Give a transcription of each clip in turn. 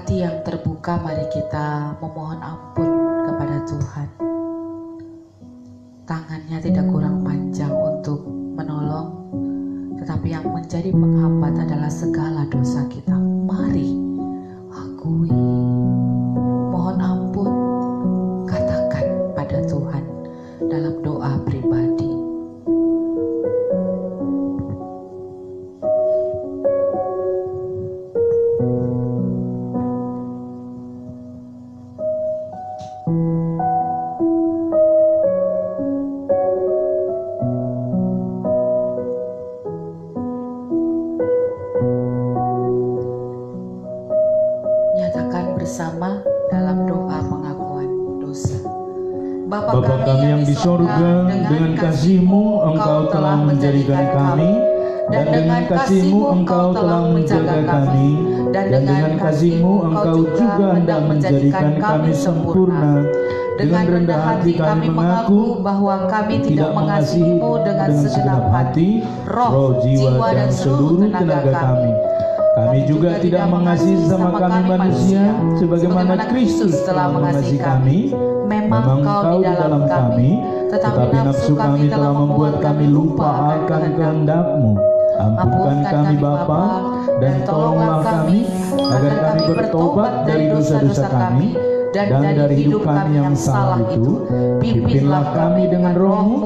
hati yang terbuka, mari kita memohon ampun kepada Tuhan. Tangannya tidak kurang panjang untuk menolong, tetapi yang menjadi penghambat adalah segala dosa kita. Mari akui, mohon ampun, katakan pada Tuhan dalam doa pribadi. Bersama dalam doa pengakuan dosa. Bapa kami yang di sorga, dengan kasih-Mu Engkau telah menjadikan kami, dan dengan kasih-Mu Engkau telah menjaga kami, dan dengan kasih-Mu Engkau juga hendak menjadikan kami sempurna. Dengan rendah hati kami mengaku bahwa kami tidak mengasihi-Mu dengan segenap hati, roh, jiwa, dan seluruh tenaga kami. Kami juga tidak mengasihi sesama kami manusia sebagaimana Kristus telah mengasihi kami. Memang Kau di dalam kami, tetapi nafsu kami telah membuat kami lupa akan kehendak-Mu. Ampunkan kami Bapa, dan tolonglah kami agar kami bertobat dari dosa-dosa kami dan dari hidup kami yang salah itu. Pimpinlah kami dengan Roh-Mu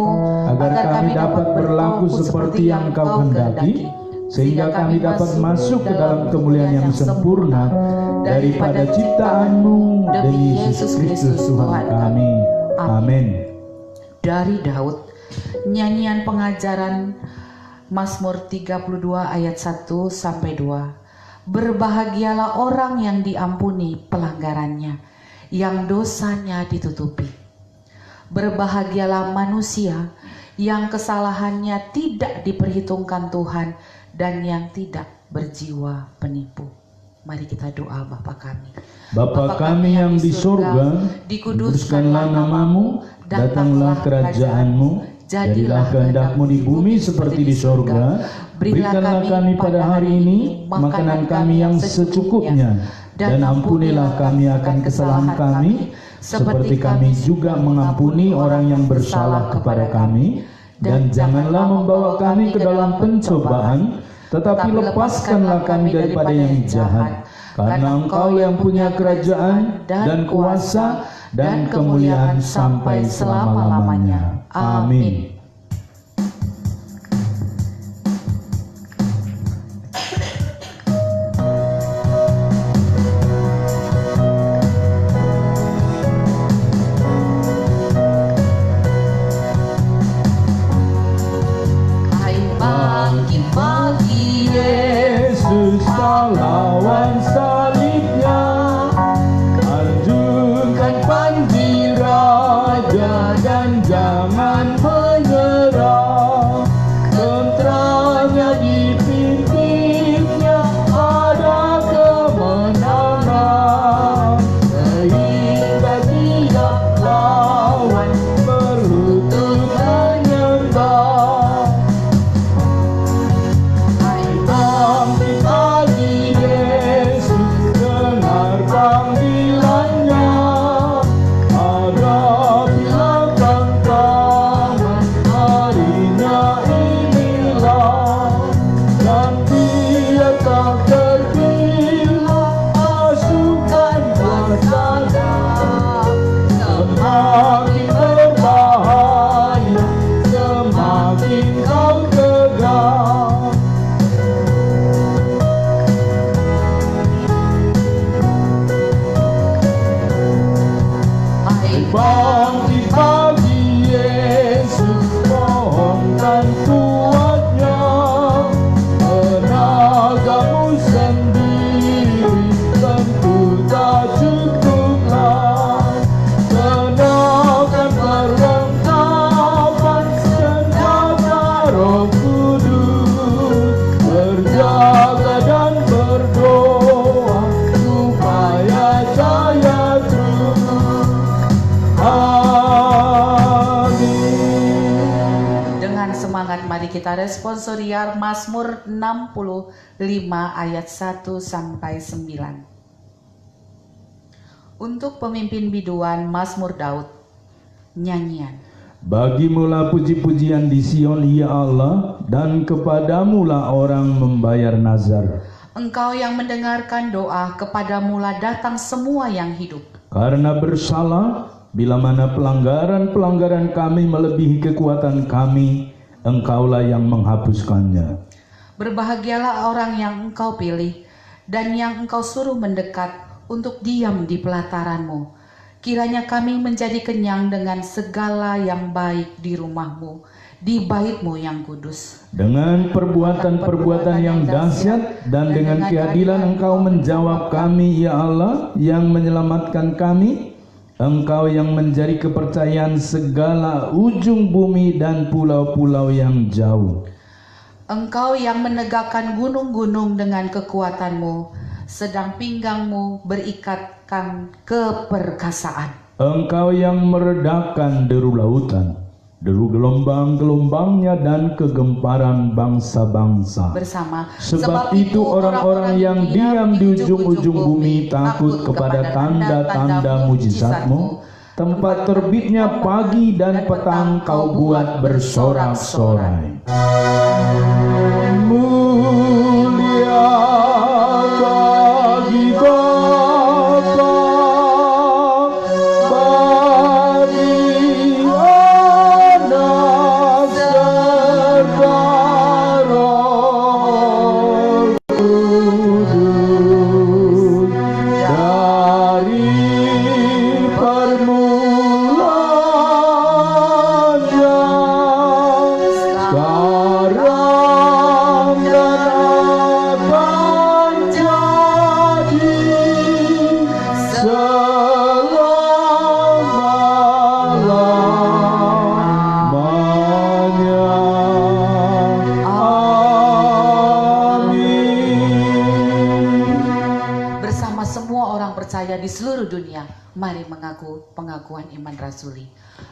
agar kami dapat berlaku seperti yang Kau kehendaki, sehingga kami dapat masuk ke dalam kemuliaan yang sempurna daripada ciptaan-Mu demi Yesus Kristus Tuhan kami. Amin. Dari Daud, nyanyian pengajaran Mazmur 32 ayat 1-2. Berbahagialah orang yang diampuni pelanggarannya, yang dosanya ditutupi. Berbahagialah manusia yang kesalahannya tidak diperhitungkan Tuhan, dan yang tidak berjiwa penipu. Mari kita doa. Bapa kami. Bapa kami yang di sorga, dikuduskanlah nama-Mu, datanglah kerajaan-Mu, jadilah kehendak-Mu di bumi seperti di sorga. Berikanlah kami pada hari ini makanan kami yang secukupnya, dan ampunilah kami akan kesalahan kami, seperti kami juga mengampuni orang yang bersalah kepada kami. Dan janganlah membawa kami ke dalam pencobaan, tetapi lepaskanlah kami daripada yang jahat. Karena Engkau yang punya kerajaan dan kuasa dan kemuliaan sampai selama-lamanya. Amin. Lawan salibnya, anjurkan panji raja dan jangan menyerah. Tenteranya di pimpinnya ada kemenangan, sehingga tidak lawan berlutut menyembah. Bangkit pagi Yesus, mohonkan kuatnya. Tenagamu sendiri tentu tak cukuplah. Kenakan perlengkapan senjata Roh Kudus, berjaga dan berdoa supaya jaya terus. Dengan semangat mari kita responsorial Mazmur 65 ayat 1-9. Untuk pemimpin biduan Mazmur Daud. Nyanyian. Bagimulah puji-pujian di Sion ya Allah, dan kepadamulah orang membayar nazar. Engkau yang mendengarkan doa, kepadamulah datang semua yang hidup. Karena bersalah, bila mana pelanggaran-pelanggaran kami melebihi kekuatan kami, Engkaulah yang menghapuskannya. Berbahagialah orang yang Engkau pilih dan yang Engkau suruh mendekat untuk diam di pelataran-Mu. Kiranya kami menjadi kenyang dengan segala yang baik di rumah-Mu, di bait-Mu yang kudus. Dengan perbuatan-perbuatan yang dahsyat dan dengan keadilan Engkau menjawab kami, ya Allah, yang menyelamatkan kami. Engkau yang menjadi kepercayaan segala ujung bumi dan pulau-pulau yang jauh. Engkau yang menegakkan gunung-gunung dengan kekuatan-Mu, sedang pinggang-Mu berikatkan keperkasaan. Engkau yang meredakan deru lautan, deru gelombang-gelombangnya dan kegemparan bangsa-bangsa. Bersama. Sebab itu orang-orang yang diam di ujung-ujung bumi takut kepada tanda-tanda mujizat-Mu. Tempat terbitnya pagi dan petang Kau buat bersorak-sorai. Mulia bagi Bapa, bagi Anak serta Roh Kudus, dari permulaan sekarang dan akan jadi selama-lamanya. Amin. Bersama semua orang percaya di seluruh dunia, mari mengaku pengakuan iman rasuli.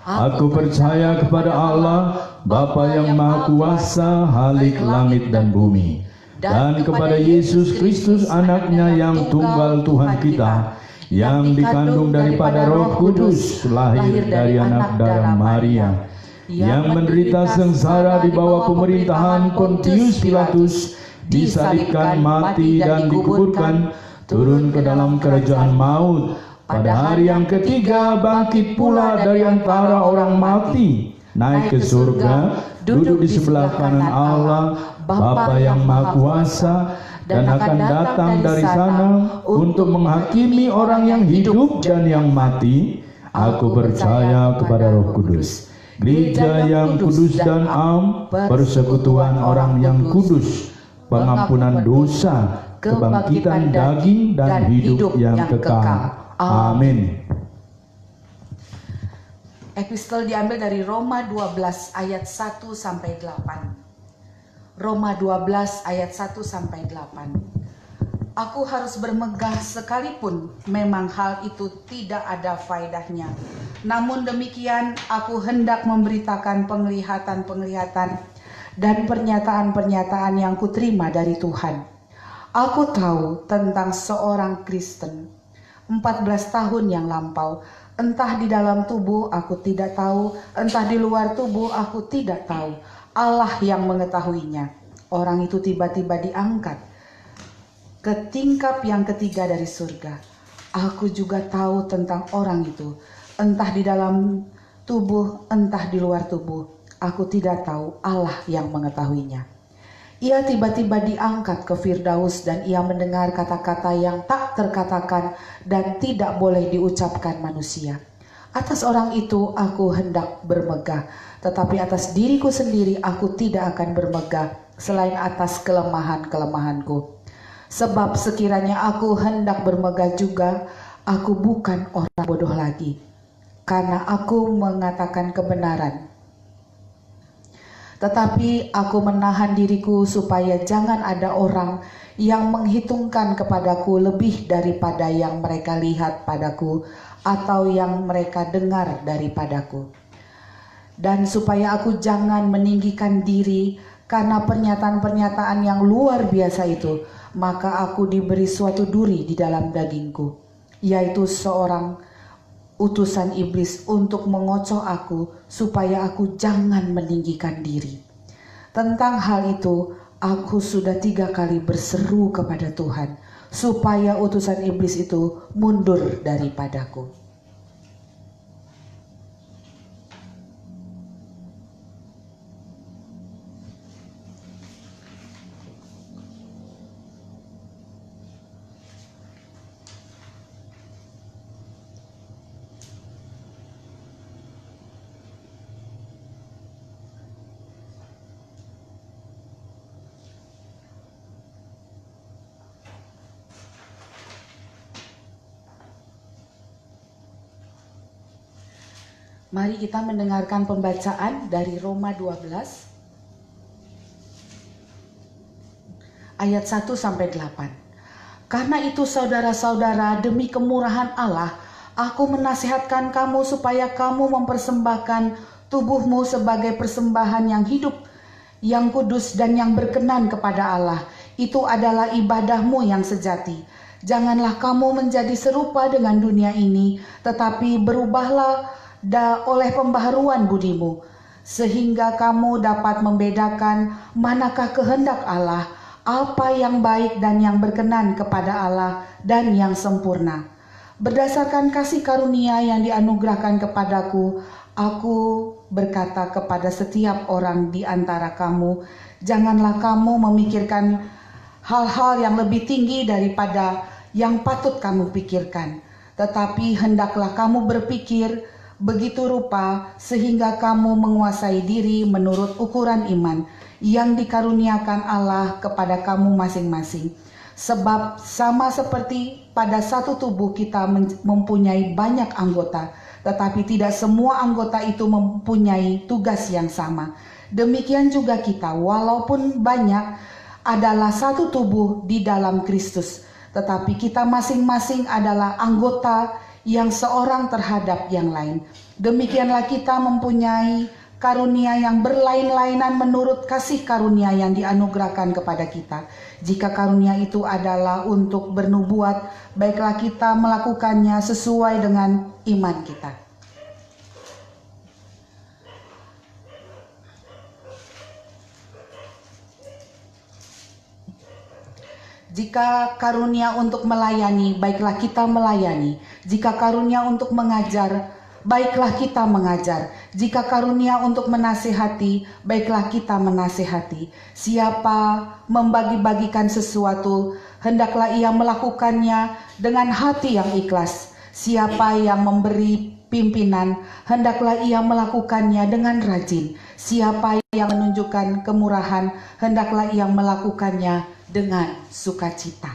Aku percaya kepada Allah, Bapa yang Maha Kuasa, Halik langit dan bumi, dan kepada Yesus Kristus anaknya yang tunggal Tuhan kita, yang dikandung daripada Roh Kudus, lahir dari anak darah Maria, yang menderita sengsara di bawah pemerintahan Pontius Pilatus, disalibkan, mati dan dikuburkan, turun ke dalam kerajaan maut. Pada hari yang ketiga bangkit pula dari antara orang mati, naik ke surga, duduk di sebelah kanan Allah, Bapa yang Maha Kuasa, dan akan datang dari sana untuk menghakimi orang yang hidup dan yang mati. Aku percaya kepada Roh Kudus, gereja yang kudus dan am, persekutuan orang yang kudus, pengampunan dosa, kebangkitan daging dan hidup yang kekal. Amin. Epistel diambil dari Roma 12 ayat 1 sampai 8. Roma 12 ayat 1 sampai 8. Aku harus bermegah sekalipun memang hal itu tidak ada faedahnya. Namun demikian aku hendak memberitakan penglihatan-penglihatan dan pernyataan-pernyataan yang kuterima dari Tuhan. Aku tahu tentang seorang Kristen 14 tahun yang lampau, entah di dalam tubuh aku tidak tahu, entah di luar tubuh aku tidak tahu. Allah yang mengetahuinya. Orang itu tiba-tiba diangkat ke tingkap yang ketiga dari surga. Aku juga tahu tentang orang itu, entah di dalam tubuh, entah di luar tubuh. Aku tidak tahu, Allah yang mengetahuinya. Ia tiba-tiba diangkat ke Firdaus dan ia mendengar kata-kata yang tak terkatakan dan tidak boleh diucapkan manusia. Atas orang itu aku hendak bermegah, tetapi atas diriku sendiri aku tidak akan bermegah selain atas kelemahan-kelemahanku. Sebab sekiranya aku hendak bermegah juga, aku bukan orang bodoh lagi, karena aku mengatakan kebenaran. Tetapi aku menahan diriku supaya jangan ada orang yang menghitungkan kepadaku lebih daripada yang mereka lihat padaku atau yang mereka dengar daripadaku. Dan supaya aku jangan meninggikan diri karena pernyataan-pernyataan yang luar biasa itu, maka aku diberi suatu duri di dalam dagingku. yaitu seorang utusan iblis untuk mengocoh aku supaya aku jangan meninggikan diri. Tentang hal itu, aku sudah 3 kali berseru kepada Tuhan supaya utusan iblis itu mundur daripadaku. Mari kita mendengarkan pembacaan dari Roma 12 ayat 1 sampai 8. Karena itu saudara-saudara, demi kemurahan Allah, aku menasihatkan kamu supaya kamu mempersembahkan tubuhmu sebagai persembahan yang hidup, yang kudus dan yang berkenan kepada Allah. Itu adalah ibadahmu yang sejati. Janganlah kamu menjadi serupa dengan dunia ini, tetapi berubahlah oleh pembaharuan budimu, sehingga kamu dapat membedakan manakah kehendak Allah, apa yang baik dan yang berkenan kepada Allah dan yang sempurna. Berdasarkan kasih karunia yang dianugerahkan kepadaku, aku berkata kepada setiap orang di antara kamu, janganlah kamu memikirkan hal-hal yang lebih tinggi daripada yang patut kamu pikirkan, tetapi hendaklah kamu berpikir begitu rupa sehingga kamu menguasai diri menurut ukuran iman yang dikaruniakan Allah kepada kamu masing-masing. Sebab sama seperti pada satu tubuh kita mempunyai banyak anggota, tetapi tidak semua anggota itu mempunyai tugas yang sama. Demikian juga kita, walaupun banyak, adalah satu tubuh di dalam Kristus, tetapi kita masing-masing adalah anggota yang seorang terhadap yang lain. Demikianlah kita mempunyai karunia yang berlain-lainan menurut kasih karunia yang dianugerahkan kepada kita. Jika karunia itu adalah untuk bernubuat, baiklah kita melakukannya sesuai dengan iman kita. Jika karunia untuk melayani, baiklah kita melayani. Jika karunia untuk mengajar, baiklah kita mengajar. Jika karunia untuk menasihati, baiklah kita menasihati. Siapa membagi-bagikan sesuatu, hendaklah ia melakukannya dengan hati yang ikhlas. Siapa yang memberi pimpinan, hendaklah ia melakukannya dengan rajin. Siapa yang menunjukkan kemurahan, hendaklah ia melakukannya dengan sukacita.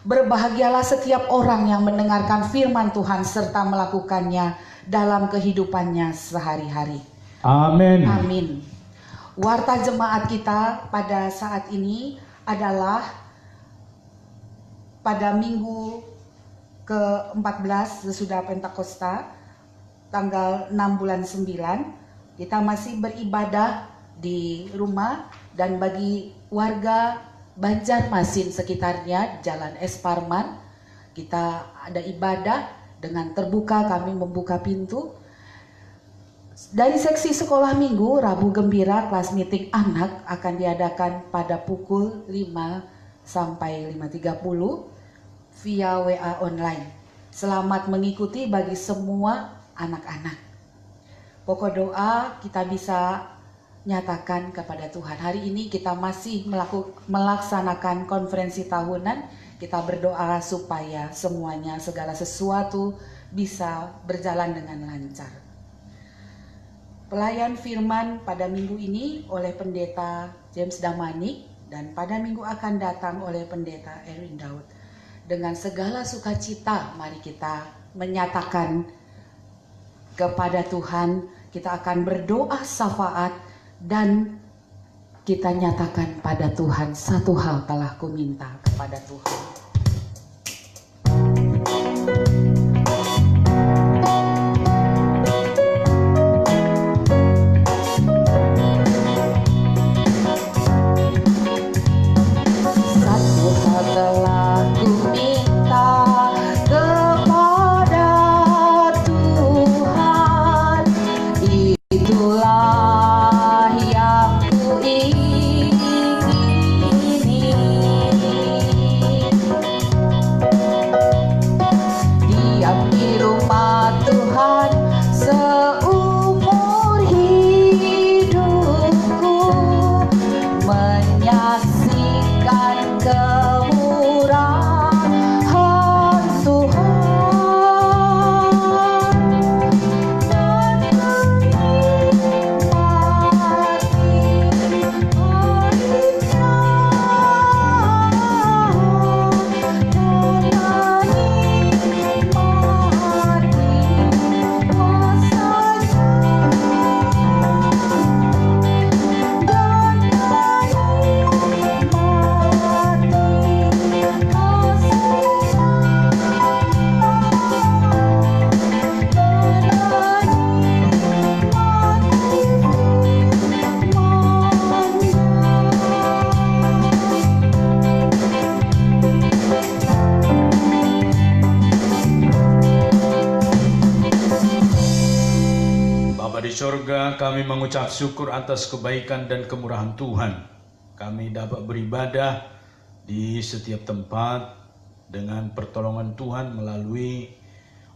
Berbahagialah setiap orang yang mendengarkan firman Tuhan serta melakukannya dalam kehidupannya sehari-hari. Amin. Amin. Warta jemaat kita pada saat ini adalah pada minggu ke-14 sesudah Pentakosta, tanggal 6 bulan 9. Kita masih beribadah di rumah, dan bagi warga Banjarmasin sekitarnya, Jalan Es Parman, kita ada ibadah dengan terbuka, kami membuka pintu. Dari seksi sekolah minggu, Rabu Gembira, kelas meeting anak akan diadakan pada pukul 5 sampai 5.30 via WA online. Selamat mengikuti bagi semua anak-anak. Pokok doa kita bisa nyatakan kepada Tuhan. Hari ini kita masih melaksanakan konferensi tahunan. Kita berdoa supaya semuanya, segala sesuatu bisa berjalan dengan lancar. Pelayan firman pada minggu ini oleh Pendeta James Damanik, dan pada minggu akan datang oleh Pendeta Erwin Daud. Dengan segala sukacita mari kita menyatakan kepada Tuhan, kita akan berdoa syafaat dan kita nyatakan pada Tuhan, satu hal telah kuminta kepada Tuhan. Satu hal telah kuminta kami mengucap syukur atas kebaikan dan kemurahan Tuhan. Kami dapat beribadah di setiap tempat dengan pertolongan Tuhan melalui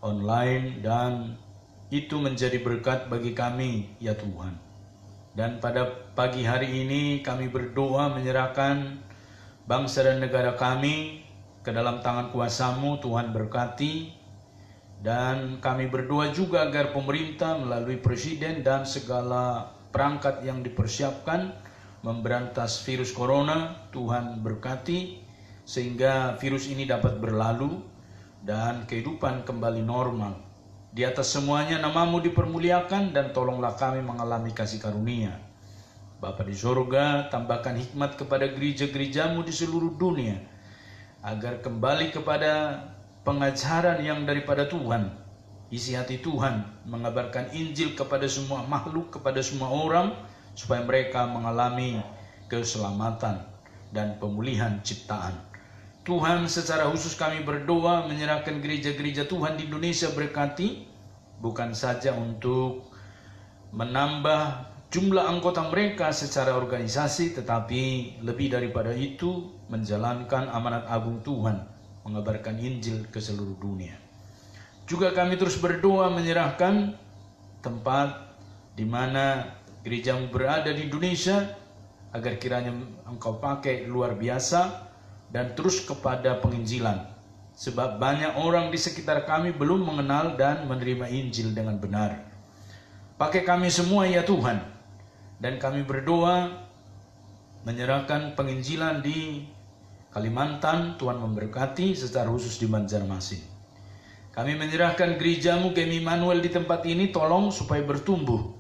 online, dan itu menjadi berkat bagi kami ya Tuhan. Dan pada pagi hari ini kami berdoa menyerahkan bangsa dan negara kami ke dalam tangan kuasa-Mu. Tuhan berkati. Dan kami berdoa juga agar pemerintah melalui presiden dan segala perangkat yang dipersiapkan memberantas virus corona, Tuhan berkati sehingga virus ini dapat berlalu dan kehidupan kembali normal. Di atas semuanya nama-Mu dipermuliakan, dan tolonglah kami mengalami kasih karunia. Bapa di sorga, tambahkan hikmat kepada gereja-gereja-Mu di seluruh dunia agar kembali kepada pengajaran yang daripada Tuhan, isi hati Tuhan, mengabarkan Injil kepada semua makhluk, kepada semua orang, supaya mereka mengalami keselamatan dan pemulihan ciptaan. Tuhan, secara khusus kami berdoa menyerahkan gereja-gereja Tuhan di Indonesia, berkati, bukan saja untuk menambah jumlah anggota mereka secara organisasi, tetapi lebih daripada itu menjalankan amanat agung Tuhan, mengabarkan Injil ke seluruh dunia. Juga kami terus berdoa menyerahkan tempat di mana gereja-Mu berada di Indonesia, agar kiranya Engkau pakai luar biasa dan terus kepada penginjilan. Sebab banyak orang di sekitar kami belum mengenal dan menerima Injil dengan benar. Pakai kami semua ya Tuhan. Dan kami berdoa menyerahkan penginjilan di Kalimantan, Tuhan memberkati, secara khusus di Banjarmasin. Kami menyerahkan gereja-Mu Gemi Immanuel di tempat ini, tolong supaya bertumbuh,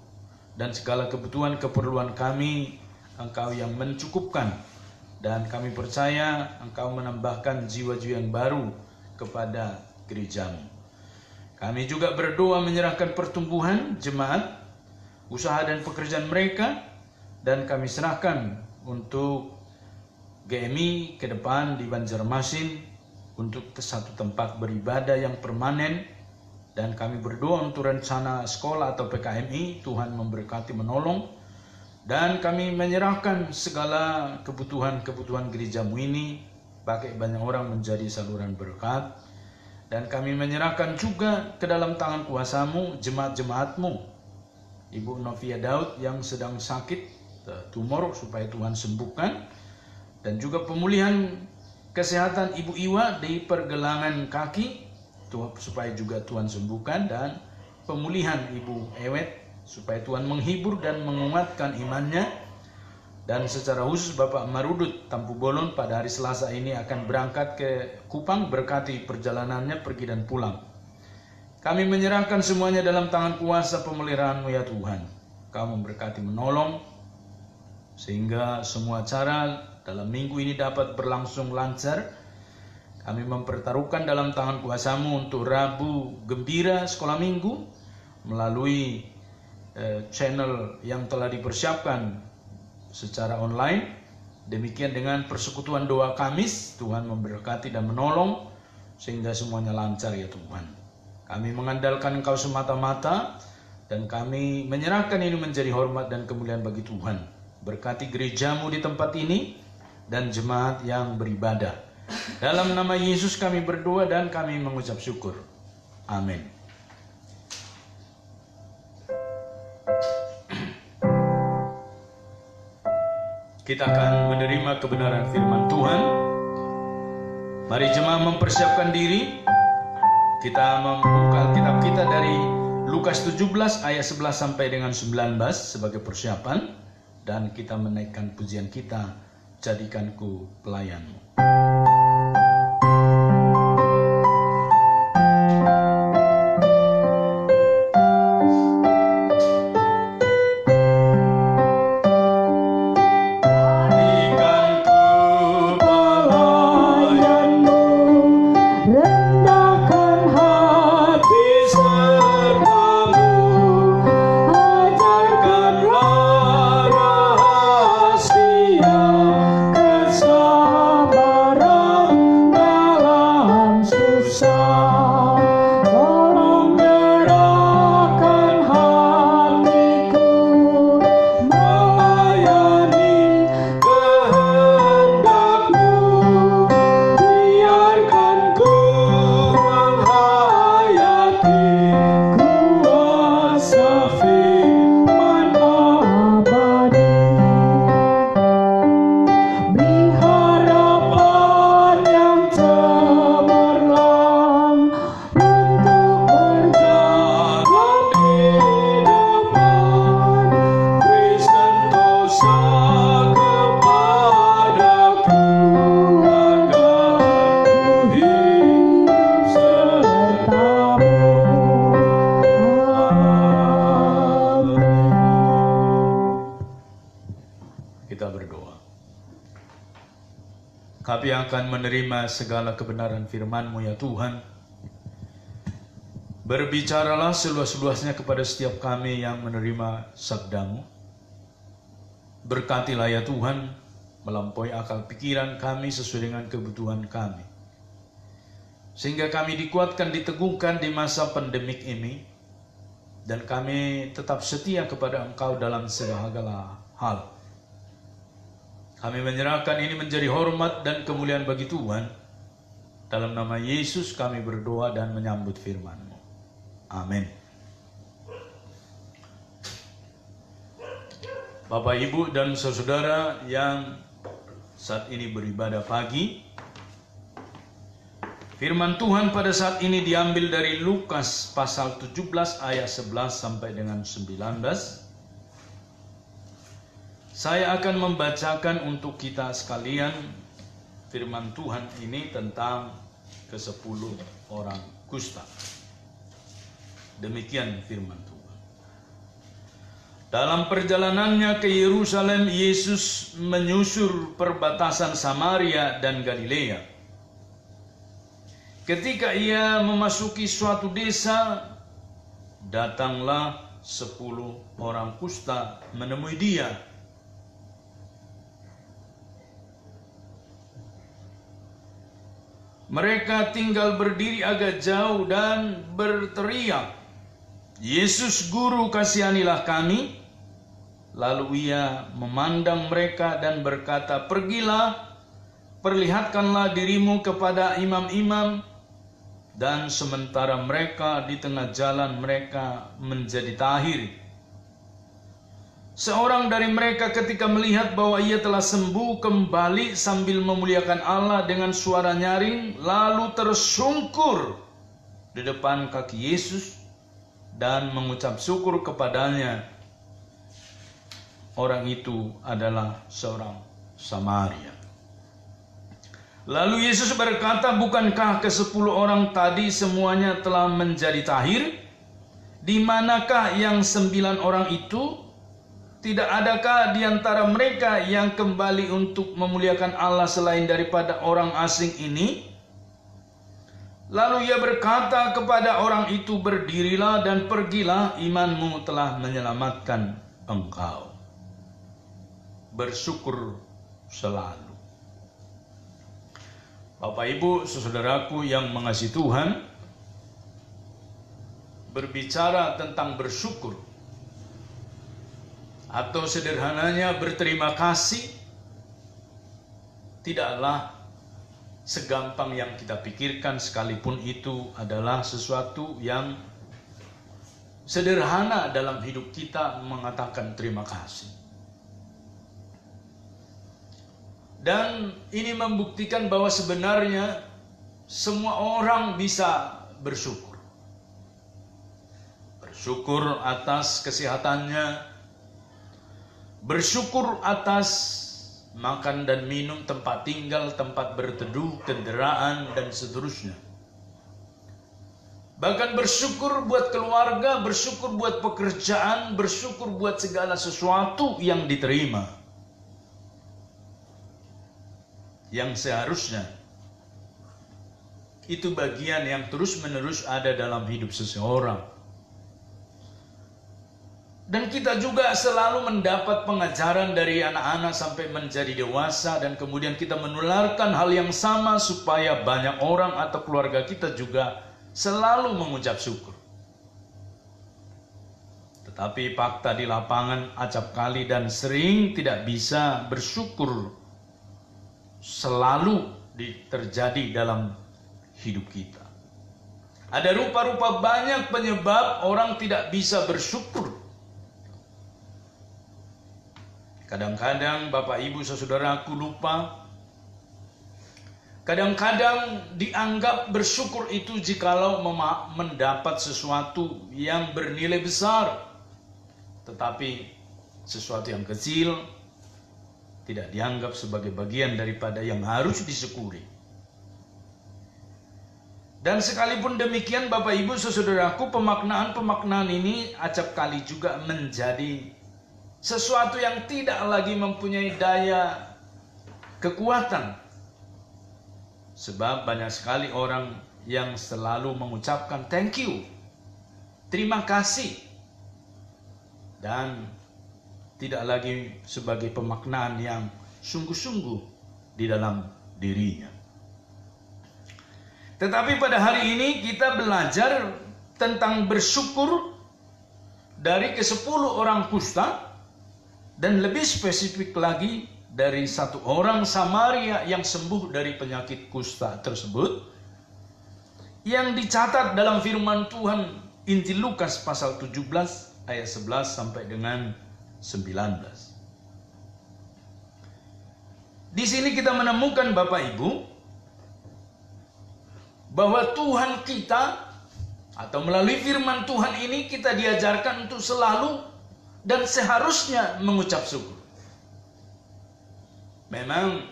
dan segala kebutuhan keperluan kami Engkau yang mencukupkan, dan kami percaya Engkau menambahkan jiwa-jiwa yang baru kepada gereja-Mu. Kami juga berdoa menyerahkan pertumbuhan jemaat, usaha dan pekerjaan mereka, dan kami serahkan untuk GMI ke depan di Banjarmasin untuk satu tempat beribadah yang permanen, dan kami berdoa untuk rencana sekolah atau PKMI, Tuhan memberkati menolong, dan kami menyerahkan segala kebutuhan gereja-Mu ini, pakai banyak orang menjadi saluran berkat, dan kami menyerahkan juga ke dalam tangan kuasa-Mu jemaat-jemaat-Mu, Ibu Novia Daud yang sedang sakit tumor, supaya Tuhan sembuhkan, dan juga pemulihan kesehatan Ibu Iwa di pergelangan kaki, supaya juga Tuhan sembuhkan, dan pemulihan Ibu Ewet supaya Tuhan menghibur dan menguatkan imannya. Dan secara khusus Bapak Marudut Tampu Bolon pada hari Selasa ini akan berangkat ke Kupang, berkati perjalanannya pergi dan pulang. Kami menyerahkan semuanya dalam tangan kuasa pemeliharaan-Mu ya Tuhan. Kau memberkati menolong sehingga semua acara dalam minggu ini dapat berlangsung lancar. Kami mempertaruhkan dalam tangan kuasa-Mu untuk Rabu Gembira Sekolah Minggu melalui channel yang telah dipersiapkan secara online. Demikian dengan persekutuan doa Kamis, Tuhan memberkati dan menolong sehingga semuanya lancar ya Tuhan. Kami mengandalkan Engkau semata-mata, dan kami menyerahkan ini menjadi hormat dan kemuliaan bagi Tuhan. Berkati gereja-Mu di tempat ini dan jemaat yang beribadah. Dalam nama Yesus kami berdoa dan kami mengucap syukur. Amin. Kita akan menerima kebenaran firman Tuhan. Mari jemaat mempersiapkan diri. Kita membuka kitab kita dari Lukas 17 ayat 11 sampai dengan 19 sebagai persiapan, dan kita menaikkan pujian kita, Jadikanku Pelayan-Mu. Kesabaran tapi akan menerima segala kebenaran firman-Mu ya Tuhan. Berbicaralah seluas-luasnya kepada setiap kami yang menerima sabda-Mu. Berkatilah ya Tuhan, melampaui akal pikiran kami sesuai dengan kebutuhan kami. Sehingga kami dikuatkan, diteguhkan di masa pandemik ini, dan kami tetap setia kepada Engkau dalam segala hal. Kami menyerahkan ini menjadi hormat dan kemuliaan bagi Tuhan. Dalam nama Yesus kami berdoa dan menyambut firman-Mu. Amin. Bapak, Ibu, dan saudara yang saat ini beribadah pagi, firman Tuhan pada saat ini diambil dari Lukas pasal 17 ayat 11 sampai dengan 19. Saya akan membacakan untuk kita sekalian firman Tuhan ini tentang ke-10 orang kusta. Demikian firman Tuhan. Dalam perjalanannya ke Yerusalem, Yesus menyusur perbatasan Samaria dan Galilea. Ketika ia memasuki suatu desa, datanglah 10 orang kusta menemui dia. Mereka tinggal berdiri agak jauh dan berteriak, "Yesus Guru, kasihanilah kami." Lalu ia memandang mereka dan berkata, "Pergilah, perlihatkanlah dirimu kepada imam-imam." Dan sementara mereka di tengah jalan, mereka menjadi tahir. Seorang dari mereka ketika melihat bahwa ia telah sembuh, kembali sambil memuliakan Allah dengan suara nyaring, lalu tersungkur di depan kaki Yesus dan mengucap syukur kepadanya. Orang itu adalah seorang Samaria. Lalu Yesus berkata, "Bukankah ke-10 orang tadi semuanya telah menjadi tahir? Di manakah yang 9 orang itu? Tidak adakah di antara mereka yang kembali untuk memuliakan Allah selain daripada orang asing ini?" Lalu ia berkata kepada orang itu, "Berdirilah dan pergilah, imanmu telah menyelamatkan engkau." Bersyukur selalu. Bapak, Ibu, saudaraku yang mengasihi Tuhan, berbicara tentang bersyukur atau sederhananya berterima kasih tidaklah segampang yang kita pikirkan, sekalipun itu adalah sesuatu yang sederhana dalam hidup kita mengatakan terima kasih. Dan ini membuktikan bahwa sebenarnya semua orang bisa bersyukur. Bersyukur atas kesehatannya, bersyukur atas makan dan minum, tempat tinggal, tempat berteduh, kendaraan, dan seterusnya. Bahkan bersyukur buat keluarga, bersyukur buat pekerjaan, bersyukur buat segala sesuatu yang diterima. Yang seharusnya itu bagian yang terus-menerus ada dalam hidup seseorang. Dan kita juga selalu mendapat pengajaran dari anak-anak sampai menjadi dewasa, dan kemudian kita menularkan hal yang sama supaya banyak orang atau keluarga kita juga selalu mengucap syukur. Tetapi fakta di lapangan acap kali dan sering tidak bisa bersyukur selalu terjadi dalam hidup kita. Ada rupa-rupa banyak penyebab orang tidak bisa bersyukur. Kadang-kadang Bapak, Ibu, saudaraku lupa. Kadang-kadang dianggap bersyukur itu jikalau mendapat sesuatu yang bernilai besar. Tetapi sesuatu yang kecil tidak dianggap sebagai bagian daripada yang harus disyukuri. Dan sekalipun demikian Bapak, Ibu, saudaraku, pemaknaan ini acap kali juga menjadi sesuatu yang tidak lagi mempunyai daya kekuatan Sebab banyak sekali orang yang selalu mengucapkan thank you, terima kasih, dan tidak lagi sebagai pemaknaan yang sungguh-sungguh di dalam dirinya. Tetapi pada hari ini kita belajar tentang bersyukur dari ke-10 orang kusta, dan lebih spesifik lagi dari 1 orang Samaria yang sembuh dari penyakit kusta tersebut, yang dicatat dalam firman Tuhan Injil Lukas pasal 17 ayat 11 sampai dengan 19. Di sini kita menemukan Bapak Ibu bahwa Tuhan kita, atau melalui firman Tuhan ini kita diajarkan untuk selalu dan seharusnya mengucap syukur. Memang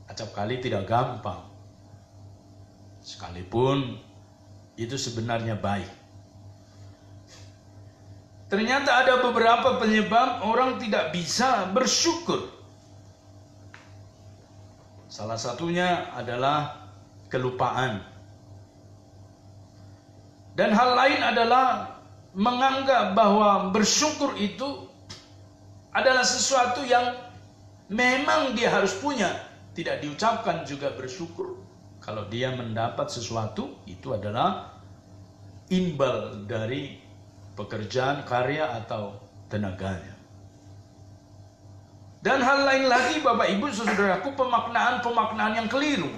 acap kali tidak gampang, sekalipun itu sebenarnya baik. Ternyata ada beberapa penyebab orang tidak bisa bersyukur. Salah satunya adalah kelupaan. Dan hal lain adalah menganggap bahwa bersyukur itu adalah sesuatu yang memang dia harus punya. Tidak diucapkan juga bersyukur. Kalau dia mendapat sesuatu, itu adalah imbal dari pekerjaan, karya, atau tenaganya. Dan hal lain lagi Bapak Ibu Saudaraku, pemaknaan yang keliru.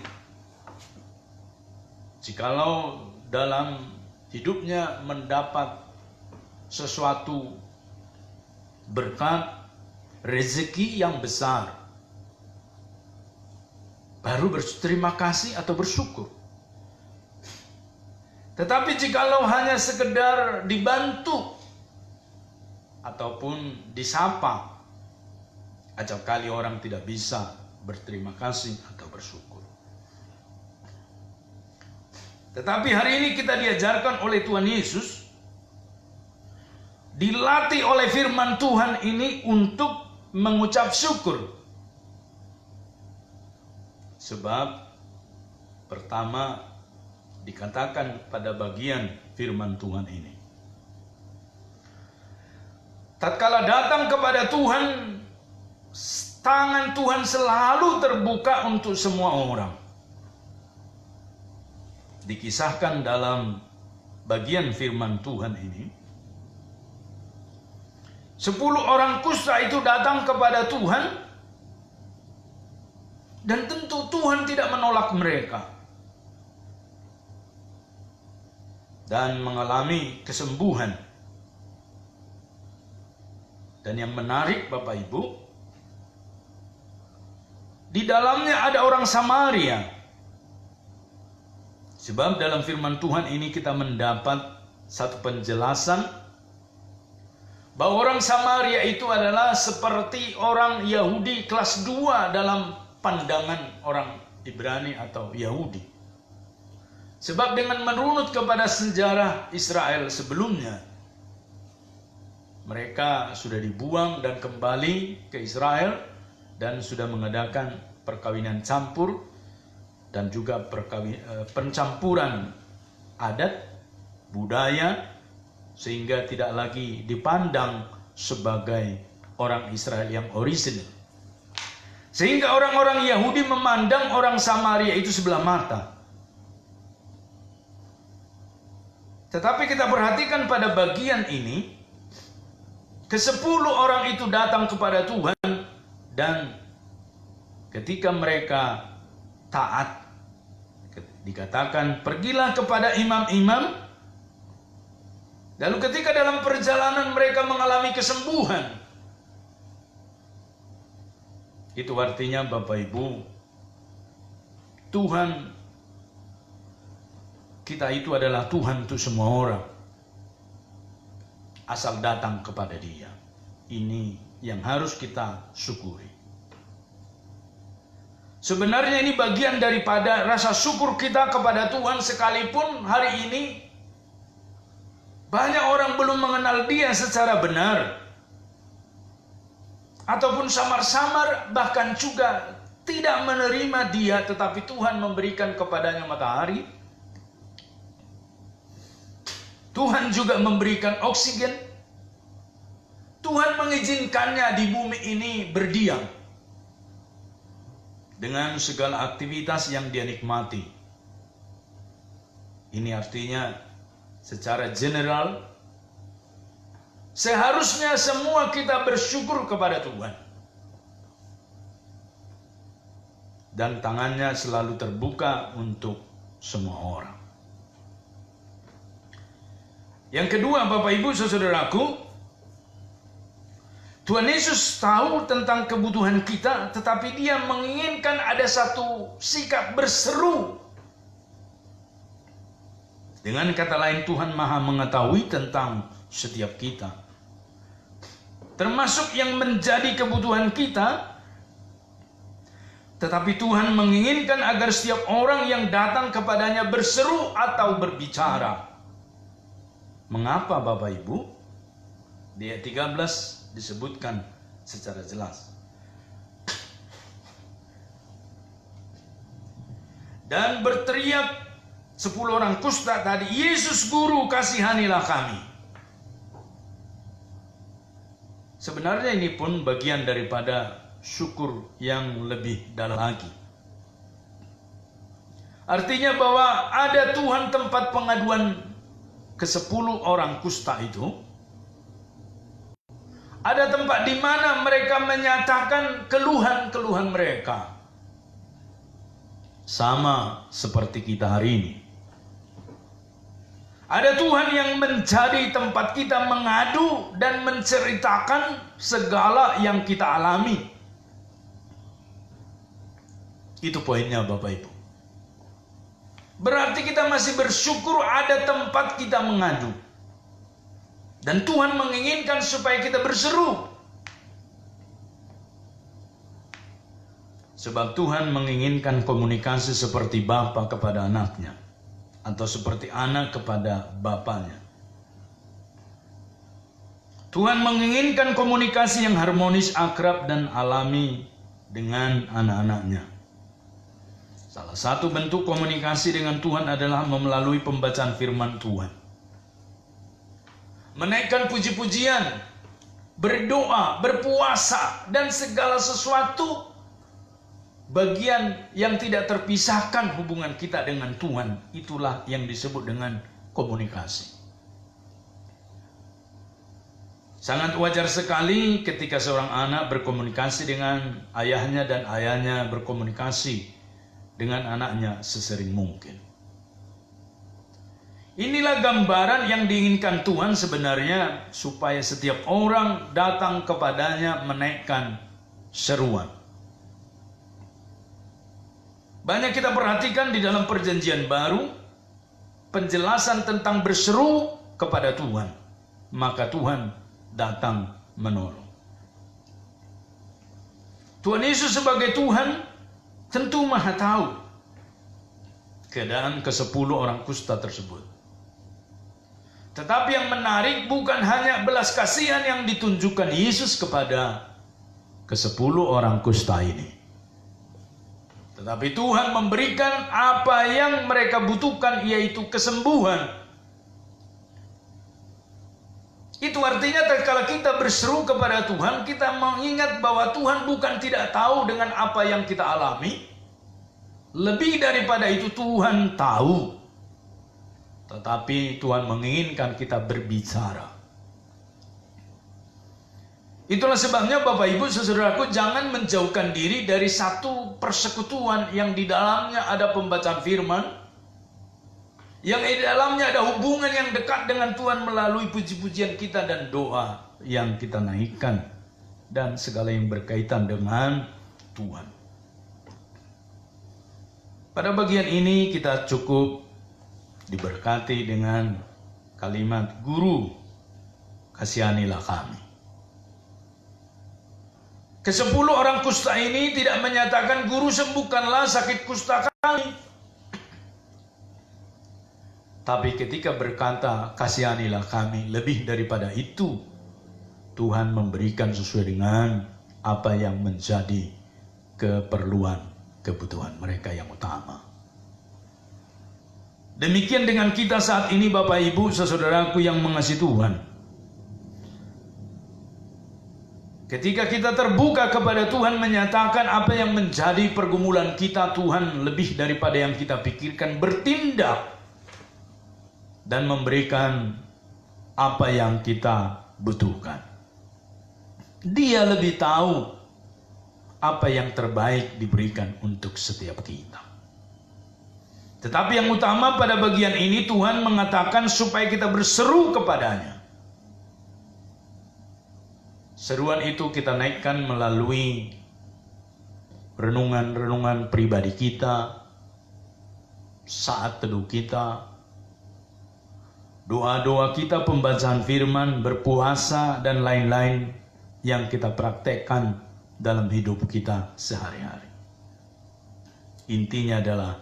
Jikalau dalam hidupnya mendapat sesuatu berkat, rezeki yang besar, baru berterima kasih atau bersyukur. Tetapi jikalau hanya sekedar dibantu ataupun disapa, acap kali orang tidak bisa berterima kasih atau bersyukur. Tetapi hari ini kita diajarkan oleh Tuhan Yesus, dilatih oleh firman Tuhan ini untuk mengucap syukur. Sebab pertama dikatakan pada bagian firman Tuhan ini, tatkala datang kepada Tuhan, tangan Tuhan selalu terbuka untuk semua orang. Dikisahkan dalam bagian firman Tuhan ini, 10 orang kusta itu datang kepada Tuhan, dan tentu Tuhan tidak menolak mereka, dan mengalami kesembuhan. Dan yang menarik Bapak Ibu, di dalamnya ada orang Samaria. Sebab dalam firman Tuhan ini kita mendapat satu penjelasan bahwa orang Samaria itu adalah seperti orang Yahudi kelas 2 dalam pandangan orang Ibrani atau Yahudi. Sebab dengan menurut kepada sejarah Israel sebelumnya, mereka sudah dibuang dan kembali ke Israel dan sudah mengadakan perkawinan campur dan juga pencampuran adat, budaya, sehingga tidak lagi dipandang sebagai orang Israel yang orisinil. Sehingga orang-orang Yahudi memandang orang Samaria itu sebelah mata. Tetapi kita perhatikan pada bagian ini, ke-10 orang itu datang kepada Tuhan, dan ketika mereka taat, dikatakan pergilah kepada imam-imam. Lalu ketika dalam perjalanan mereka mengalami kesembuhan, itu artinya Bapak Ibu, Tuhan kita itu adalah Tuhan untuk semua orang, asal datang kepada Dia. Ini yang harus kita syukuri. Sebenarnya ini bagian daripada rasa syukur kita kepada Tuhan, sekalipun hari ini banyak orang belum mengenal Dia secara benar, ataupun samar-samar, bahkan juga tidak menerima dia, tetapi Tuhan memberikan kepadanya matahari. Tuhan juga memberikan oksigen. Tuhan mengizinkannya di bumi ini berdiam dengan segala aktivitas yang dia nikmati. Ini artinya secara general, seharusnya semua kita bersyukur kepada Tuhan. Dan tangannya selalu terbuka untuk semua orang. Yang kedua, Bapak Ibu Saudaraku, Tuhan Yesus tahu tentang kebutuhan kita, tetapi dia menginginkan ada satu sikap berseru. Dengan kata lain, Tuhan Maha mengetahui tentang setiap kita, termasuk yang menjadi kebutuhan kita. Tetapi Tuhan menginginkan agar setiap orang yang datang kepadanya berseru atau berbicara. Mengapa Bapak Ibu? Di ayat 13 disebutkan secara jelas. Dan berteriak 10 orang kusta tadi, Yesus Guru, kasihanilah kami. Sebenarnya ini pun bagian daripada syukur yang lebih dalam lagi. Artinya bahwa ada Tuhan tempat pengaduan ke-10 orang kusta itu. Ada tempat di mana mereka menyatakan keluhan-keluhan mereka. Sama seperti kita hari ini. Ada Tuhan yang menjadi tempat kita mengadu dan menceritakan segala yang kita alami. Itu poinnya Bapak Ibu. Berarti kita masih bersyukur ada tempat kita mengadu. Dan Tuhan menginginkan supaya kita berseru. Sebab Tuhan menginginkan komunikasi seperti bapa kepada anaknya. Atau seperti anak kepada bapaknya. Tuhan menginginkan komunikasi yang harmonis, akrab, dan alami dengan anak-anaknya. Salah satu bentuk komunikasi dengan Tuhan adalah melalui pembacaan firman Tuhan. Menaikkan puji-pujian, berdoa, berpuasa, dan segala sesuatu bagian yang tidak terpisahkan hubungan kita dengan Tuhan. Itulah yang disebut dengan komunikasi. Sangat wajar sekali ketika seorang anak berkomunikasi dengan ayahnya dan ayahnya berkomunikasi dengan anaknya sesering mungkin. Inilah gambaran yang diinginkan Tuhan sebenarnya, supaya setiap orang datang kepadanya menaikkan seruan. Banyak kita perhatikan di dalam Perjanjian Baru penjelasan tentang berseru kepada Tuhan, maka Tuhan datang menolong. Tuhan Yesus sebagai Tuhan tentu Maha tahu keadaan ke-10 orang kusta tersebut. Tetapi yang menarik bukan hanya belas kasihan yang ditunjukkan Yesus kepada ke-10 orang kusta ini. Tetapi Tuhan memberikan apa yang mereka butuhkan, yaitu kesembuhan. Itu artinya kalau kita berseru kepada Tuhan, kita mengingat bahwa Tuhan bukan tidak tahu dengan apa yang kita alami. Lebih daripada itu, Tuhan tahu. Tetapi Tuhan menginginkan kita berbicara. Itulah sebabnya Bapak Ibu Saudaraku, jangan menjauhkan diri dari satu persekutuan yang di dalamnya ada pembacaan firman, yang di dalamnya ada hubungan yang dekat dengan Tuhan melalui puji-pujian kita dan doa yang kita naikkan, dan segala yang berkaitan dengan Tuhan. Pada bagian ini kita cukup diberkati dengan kalimat, Guru, kasihanilah kami. Ke-10 orang kusta ini tidak menyatakan, Guru, sembuhkanlah sakit kusta kami. Tapi ketika berkata, kasihanilah kami, lebih daripada itu, Tuhan memberikan sesuai dengan apa yang menjadi kebutuhan mereka yang utama. Demikian dengan kita saat ini, Bapak Ibu saudaraku yang mengasihi Tuhan. Ketika kita terbuka kepada Tuhan, menyatakan apa yang menjadi pergumulan kita, Tuhan lebih daripada yang kita pikirkan bertindak dan memberikan apa yang kita butuhkan. Dia lebih tahu apa yang terbaik diberikan untuk setiap kita. Tetapi yang utama pada bagian ini, Tuhan mengatakan supaya kita berseru kepadanya. Seruan itu kita naikkan melalui renungan-renungan pribadi kita, saat teduh kita, doa-doa kita, pembacaan firman, berpuasa, dan lain-lain yang kita praktekkan dalam hidup kita sehari-hari. Intinya adalah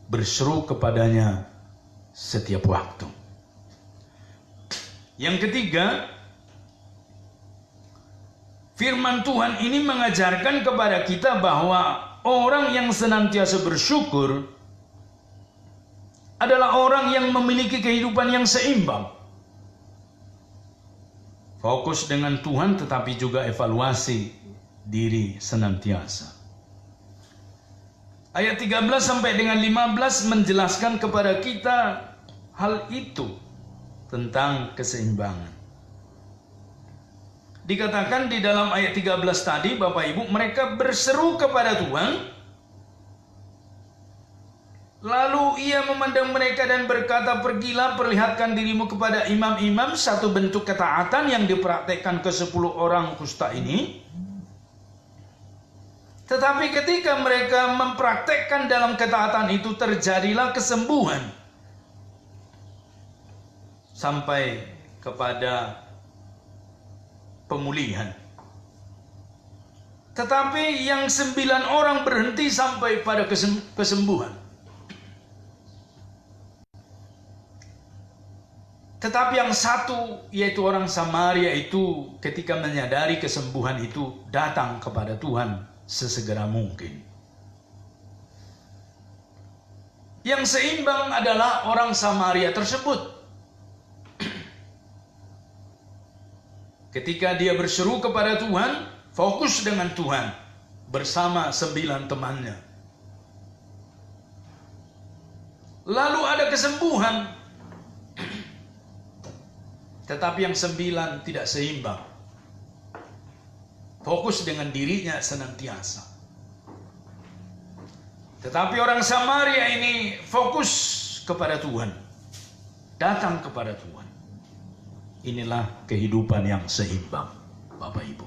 berseru kepadanya setiap waktu. Yang ketiga, firman Tuhan ini mengajarkan kepada kita bahwa orang yang senantiasa bersyukur adalah orang yang memiliki kehidupan yang seimbang. Fokus dengan Tuhan tetapi juga evaluasi diri senantiasa. Ayat 13 sampai dengan 15 menjelaskan kepada kita hal itu tentang keseimbangan. Dikatakan di dalam ayat 13 tadi, Bapak Ibu, mereka berseru kepada Tuhan. Lalu ia memandang mereka dan berkata, pergilah, perlihatkan dirimu kepada imam-imam. Satu bentuk ketaatan yang dipraktekkan ke 10 orang kusta ini. Tetapi ketika mereka mempraktekkan dalam ketaatan itu, terjadilah kesembuhan. Sampai kepada pemulihan. Tetapi yang 9 orang berhenti sampai pada kesembuhan. Tetapi yang satu, yaitu orang Samaria itu, ketika menyadari kesembuhan itu, datang kepada Tuhan sesegera mungkin. Yang seimbang adalah orang Samaria tersebut. Ketika dia berseru kepada Tuhan, fokus dengan Tuhan bersama 9 temannya. Lalu ada kesembuhan. Tetapi yang 9 tidak seimbang. Fokus dengan dirinya senantiasa. Tetapi orang Samaria ini fokus kepada Tuhan. Datang kepada Tuhan. Inilah kehidupan yang seimbang, Bapak Ibu.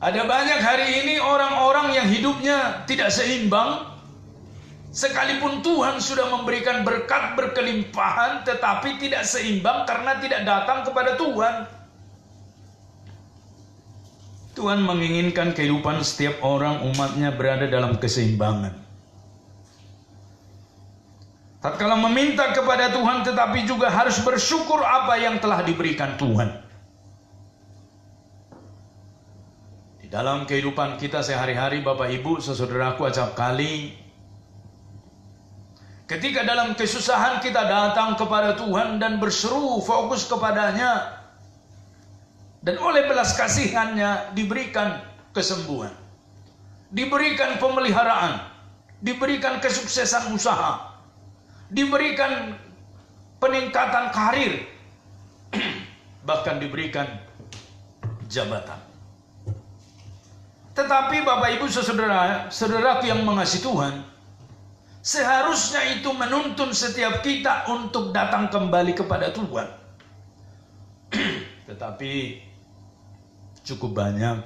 Ada banyak hari ini orang-orang yang hidupnya tidak seimbang. Sekalipun Tuhan sudah memberikan berkat berkelimpahan, tetapi tidak seimbang karena tidak datang kepada Tuhan. Tuhan menginginkan kehidupan setiap orang umatnya berada dalam keseimbangan. Tatkala meminta kepada Tuhan, tetapi juga harus bersyukur apa yang telah diberikan Tuhan. Di dalam kehidupan kita sehari-hari, Bapak Ibu, saudaraku, acap kali ketika dalam kesusahan kita datang kepada Tuhan dan berseru fokus kepadanya, dan oleh belas kasihannya diberikan kesembuhan, diberikan pemeliharaan, diberikan kesuksesan usaha, diberikan peningkatan karir, bahkan diberikan jabatan. Tetapi Bapak Ibu saudaraku yang mengasihi Tuhan, seharusnya itu menuntun setiap kita untuk datang kembali kepada Tuhan. Tetapi cukup banyak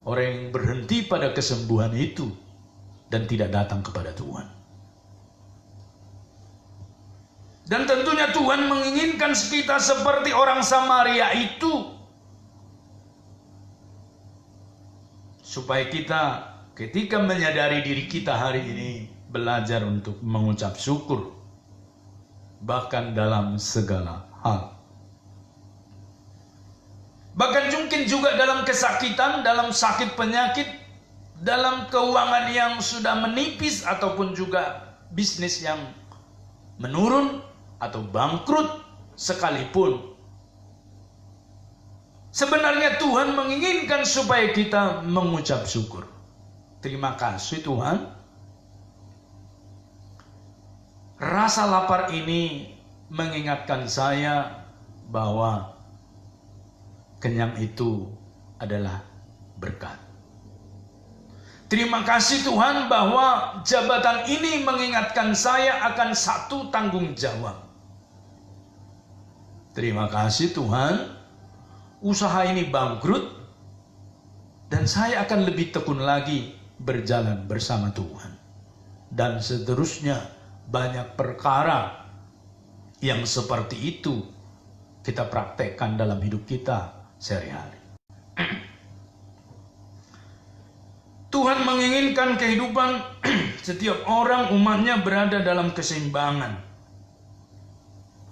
orang yang berhenti pada kesembuhan itu dan tidak datang kepada Tuhan. Dan tentunya Tuhan menginginkan kita seperti orang Samaria itu, supaya kita ketika menyadari diri kita hari ini belajar untuk mengucap syukur bahkan dalam segala hal. Bahkan mungkin juga dalam kesakitan, dalam sakit penyakit, dalam keuangan yang sudah menipis, ataupun juga bisnis yang menurun atau bangkrut sekalipun. Sebenarnya Tuhan menginginkan supaya kita mengucap syukur. Terima kasih Tuhan. Rasa lapar ini mengingatkan saya bahwa kenyang itu adalah berkat. Terima kasih Tuhan bahwa jabatan ini mengingatkan saya akan satu tanggung jawab. Terima kasih Tuhan, usaha ini bangkrut dan saya akan lebih tekun lagi berjalan bersama Tuhan. Dan seterusnya banyak perkara yang seperti itu kita praktekkan dalam hidup kita sehari-hari. Tuhan menginginkan kehidupan setiap orang umatnya berada dalam keseimbangan.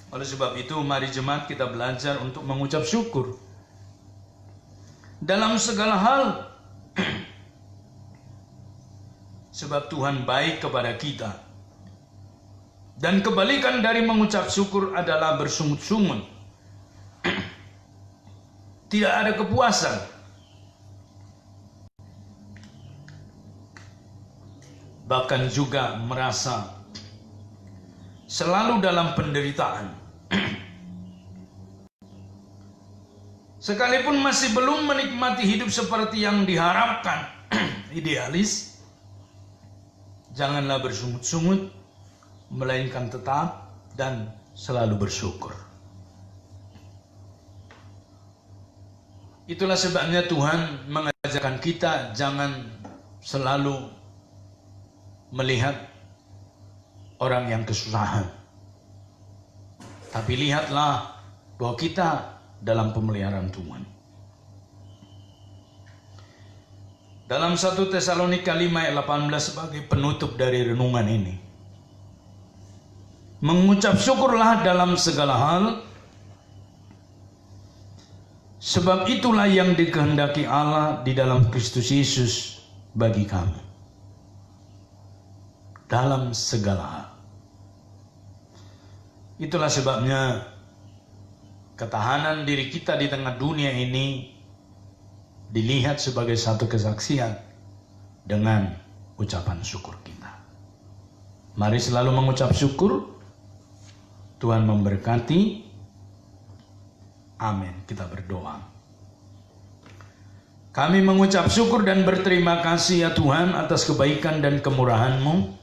Oleh sebab itu mari jemaat kita belajar untuk mengucap syukur dalam segala hal. Sebab Tuhan baik kepada kita. Dan kebalikan dari mengucap syukur adalah bersungut-sungut. Tidak ada kepuasan. Bahkan juga merasa selalu dalam penderitaan. Sekalipun masih belum menikmati hidup seperti yang diharapkan, idealis, janganlah bersungut-sungut, melainkan tetap dan selalu bersyukur. Itulah sebabnya Tuhan mengajarkan kita jangan selalu melihat orang yang kesusahan, tapi lihatlah bahwa kita dalam pemeliharaan Tuhan. Dalam 1 Tesalonika 5 ayat 18 sebagai penutup dari renungan ini, mengucap syukurlah dalam segala hal, sebab itulah yang dikehendaki Allah di dalam Kristus Yesus bagi kamu. Dalam segala hal. Itulah sebabnya ketahanan diri kita di tengah dunia ini dilihat sebagai satu kesaksian dengan ucapan syukur kita. Mari selalu mengucap syukur. Tuhan memberkati. Amin. Kita berdoa. Kami mengucap syukur dan berterima kasih ya Tuhan atas kebaikan dan kemurahan-Mu.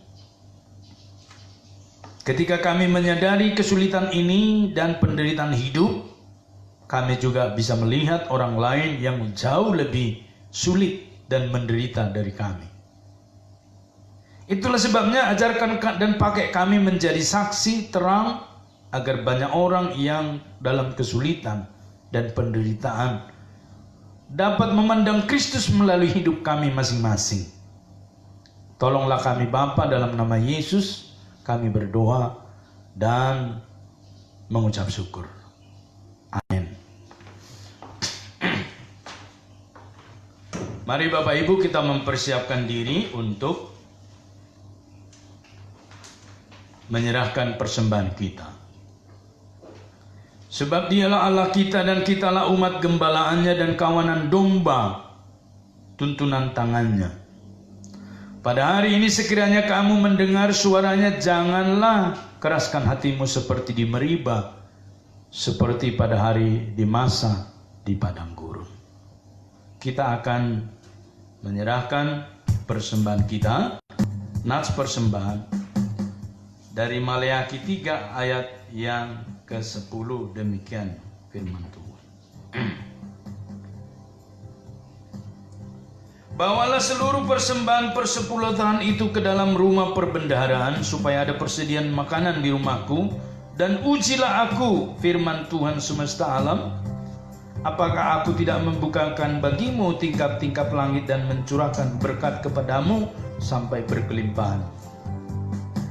Ketika kami menyadari kesulitan ini dan penderitaan hidup, kami juga bisa melihat orang lain yang jauh lebih sulit dan menderita dari kami. Itulah sebabnya ajarkan dan pakai kami menjadi saksi terang agar banyak orang yang dalam kesulitan dan penderitaan dapat memandang Kristus melalui hidup kami masing-masing. Tolonglah kami Bapa, dalam nama Yesus kami berdoa dan mengucap syukur. Amin. Mari Bapak Ibu kita mempersiapkan diri untuk menyerahkan persembahan kita. Sebab dialah Allah kita dan kitalah umat gembalaannya dan kawanan domba tuntunan tangannya. Pada hari ini sekiranya kamu mendengar suaranya, janganlah keraskan hatimu seperti di Meriba, seperti pada hari di Masa di padang gurun. Kita akan menyerahkan persembahan kita, nats persembahan dari Maleakhi 3 ayat yang ke-10, demikian firman Tuhan. Bawalah seluruh persembahan persepuluhan itu ke dalam rumah perbendaharaan, supaya ada persediaan makanan di rumahku, dan ujilah aku, firman Tuhan semesta alam, apakah aku tidak membukakan bagimu tingkap-tingkap langit dan mencurahkan berkat kepadamu sampai berkelimpahan.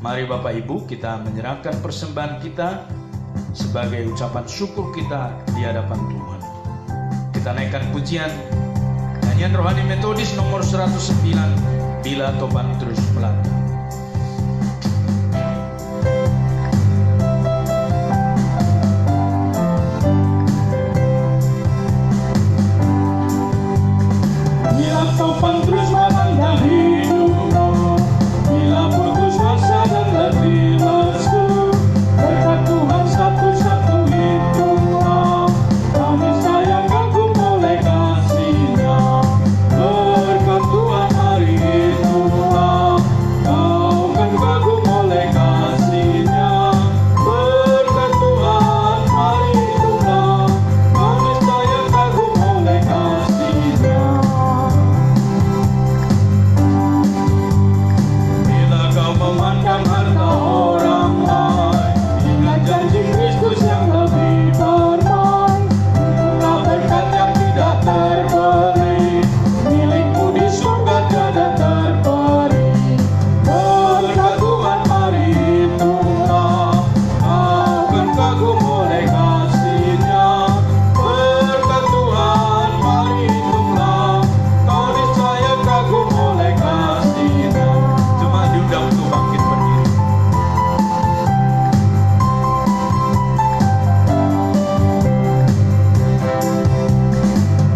Mari Bapak Ibu kita menyerahkan persembahan kita sebagai ucapan syukur kita di hadapan Tuhan. kita naikkan pujian nyanyian rohani metodis nomor 109, Bila Topan Terus Melanda. Bila topan terus melanda hidupku, bila putus asa dan letih lesu, berkat Tuhan satu-satu itulah, kami sayang kagum oleh kasih-Nya. Berkat Tuhan hari itulah, kau kan kagum oleh kasih-Nya. Berkat Tuhan hari itulah, kami sayang kagum oleh kasih-Nya. Bila kau memandang harta orang lain, ingat janji Kristus yang lebih permai. Itulah berkat yang tidak terbeli, milikmu di surga tiada terperi. Berkat Tuhan hari itulah, kau kan kagum oleh kasih-Nya. Berkat Tuhan hari itulah, kau niscaya kagum oleh kasih-Nya. Jemaat diundang untuk bangkit berdiri.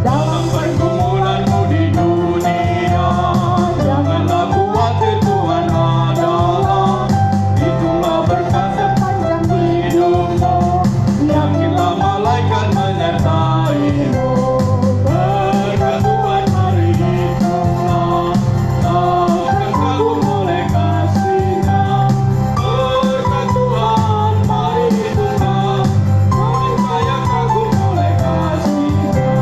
Dalam pergumulanmu di dunia, janganlah khawatir, Tuhan adalah. Itulah berkat sepanjang hidupmu, yakinlah malaikat menyertaimu. Berkat Tuhan hari itulah, kau akan kagum oleh kasih-Nya. Berkat Tuhan hari itulah, kau niscaya kagum oleh kasih-Nya.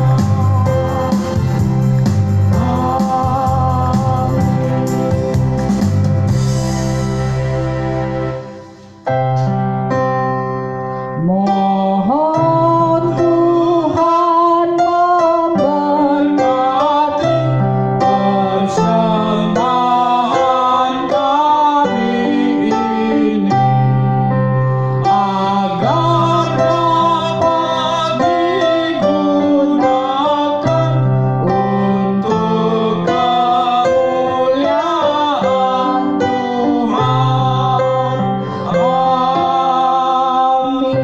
Mohon Tuhan memberkati persembahan kami ini, agar dapat digunakan untuk kemuliaan Tuhan. Amin.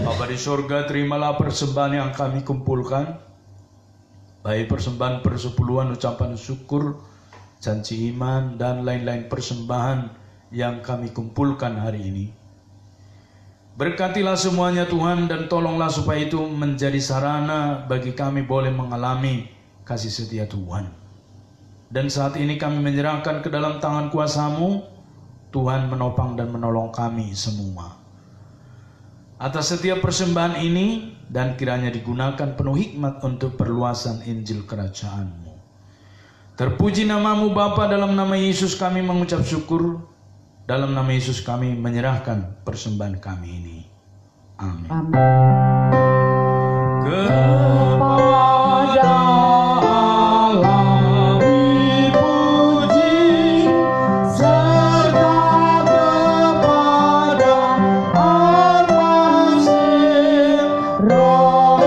Bapa di sorga, terimalah persembahan yang kami kumpulkan, baik persembahan persepuluhan, ucapan syukur, janji iman, dan lain-lain persembahan yang kami kumpulkan hari ini. Berkatilah semuanya Tuhan, dan tolonglah supaya itu menjadi sarana bagi kami boleh mengalami kasih setia Tuhan. Dan saat ini kami menyerahkan ke dalam tangan kuasa-Mu, Tuhan menopang dan menolong kami semua. Atas setiap persembahan ini, dan kiranya digunakan penuh hikmat untuk perluasan Injil Kerajaan-Mu. Terpuji nama-Mu Bapa, dalam nama Yesus kami mengucap syukur, dalam nama Yesus kami menyerahkan persembahan kami ini. Amin. Kepada Allah dipuji, serta kepada Al-Masih, Roh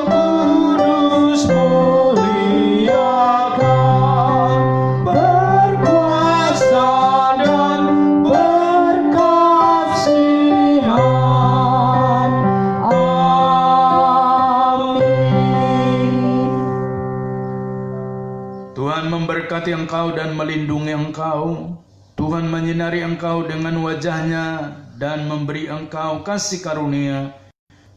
Kudus muliakan, berkuasa dan berkasihan. Amin. Tuhan memberkati engkau dan melindungi engkau. Tuhan menyinari engkau dengan wajah-Nya dan memberi engkau kasih karunia.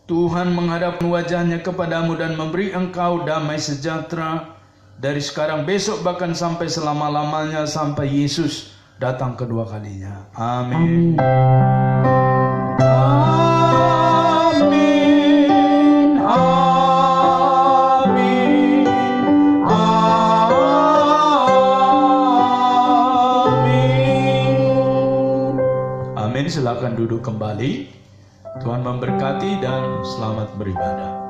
Tuhan menghadapkan wajah-Nya kepadamu dan memberi engkau damai sejahtera dari sekarang, besok, bahkan sampai selama-lamanya, sampai Yesus datang kedua kalinya. Amin. Amin. Amin. Amin. Amin. Silakan duduk kembali. Tuhan memberkati dan selamat beribadah.